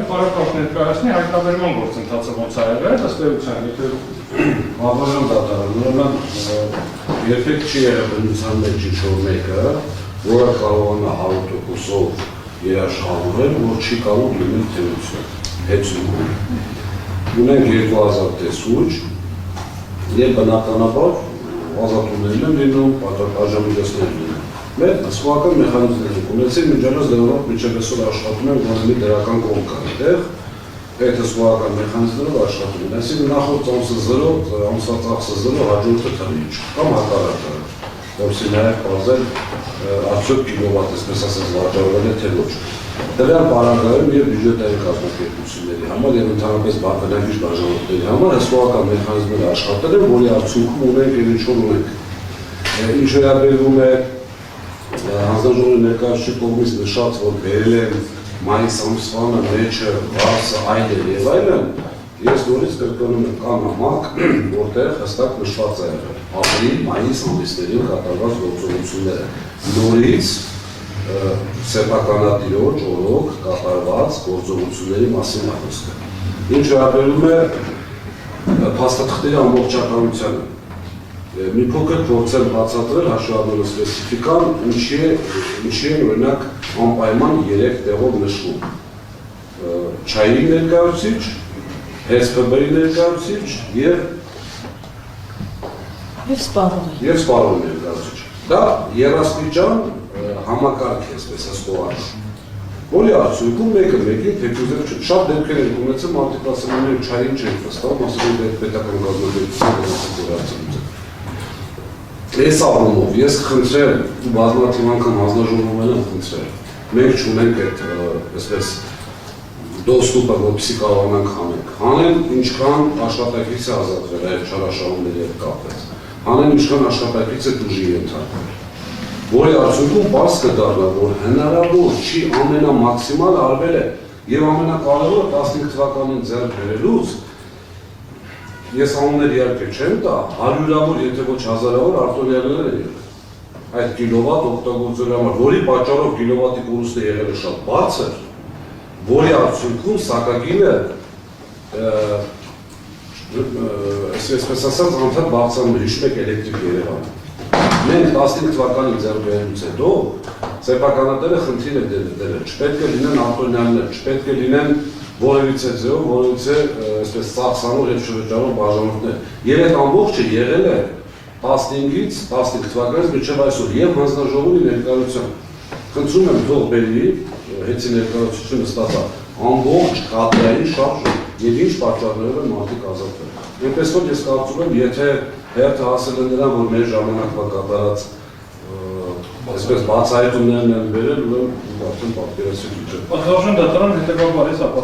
բարոյական ներկայացնի հայտնաբերման գործընթացը ոնց ա եղել, ըստ էության, եթե Բավական դատարան, ուրեմն երբեք չի եղել բնության մեջ ինչ-որ մեկը, որը կարողանա 100%-ով երաշխավորել, որ չի կարող լինել թերություն, հեծում։ Ունենք 2000 տեսուչ, և բնականաբար ազատումներն են լինում, պատժամիջոցներ լինում։ Մեր սպորական մեխանիզմներ ունեցին, մինչև դրանով մինչև այսօր աշխատում են, որ մի դրական կողմ կա այդտեղ, այդ սպորական մեխանիզմներով աշխատում են, այսինքն նախորդ ծախսը 0, ամսվա ծախսը 0, հաջորդը թռի չի, կամ հակառակը, որպեսզի նաև բազել արդյոք կիլովատ, այսպես ասած, վաճառվել է թե ոչ։ Դրան պարագայում և բյուջետային կազմակերպությունների համար և ընդհանրապես բնակիչ բաժանորդների համար սպորական մեխանիզմները աշխատել են, որի արդյունքում ունենք և ինչ-որ ունենք։ Ինչ վերաբերվում է հանձնաժողովի ներկայացուցիչ կողմից նշած, որ բերել են մայիս ամսվանը մեջը, վարսը, այլն և այլն, ես նորից կրկնում եմ կա նամակ, որտեղ հստակ նշված է եղել ապրիլ, մայիս ամիսներին կատարված գործողությունները։ Նորից սեփականատիրոջ օրոք կատարված գործողությունների մասին է խոսքը։ Ինչ վերաբերում է փաստաթղթերի ամբողջականությանը, մի փոքր փորձել բացատրել հաշվառնելու սպეციფიკան, ինչի են օրինակ անպայման 3 տեղով նշվում։ Չայի ներկայացուցիչ, ՀՍՊԲ-ի ներկայացուցիչ և սպառողի ներկայացուցիչ։ Դա երաստիճան համակարգ է, այսպես ասած, որի արդյունքում մեկը մեկին թեկուզել չէ։ Շատ դեպքեր են ունեցել, մարդիկ ասում են չային չեն վստահում, ասում են պետական կազմակերպությունը Այս առումով ես խնդրել ու բազմաթիվ անգամ հանձնաժողովում եմ խնդրել։ Մենք չունենք այդ այսպես դոստուպը, որպեսզի կարողանանք հանենք։ Հանեն ինչքան աշխատակից է ազատվել այդ չարաշահումների հետ կապված։ Հանեն ինչքան աշխատակից է դուժի ենթարկվել։ Որի արդյունքում պարզ կդառնա, որ հնարավոր չի ամենամաքսիմալը արվել է և ամենակարևորը 15 թվականին ձեռք բերելուց ես անուններ իհարկե չեմ տա, հարյուրավոր, եթե ոչ հազարավոր արտոնյալներ են եղել։ Այդ կիլովատ օգտագործելու համար, որի պատճառով կիլովատի կորուստը եղել է շատ բարձր, որի արդյունքում սակագինը այսպես ասած անդադ բարձրանում է, հիշում եք էլեկտրիկ Երևանը։ Մենք 15 թվականի ձեռքբերելուց հետո սեփականատերը խնդիր է դրել, չպետք է լինեն արտոնյալներ, չպետք է լինեն որևիցե ձեով, որևիցե այսպես ծախսանող և շրջանող բաժանորդներ։ Եվ այդ ամբողջը եղել է 15-ից 15 թվականից մինչև այսօր և հանձնաժողովի ներկայությամբ։ Խնդրում եմ թող բերի, հեցի ներկայացությունը ստացա, ամբողջ կադրային շարժը և ինչ պատճառներով են մարդիկ ազատվել։ Այնպես որ ես կարծում եմ, եթե հերթը հասել է նրան, որ մեր ժամանակվա կատարած այսպես բացահայտումներն են բերել, ուրեմն արդեն պատկերացրեք իջը։ Հանձնաժողովի դատարան հետևաբար է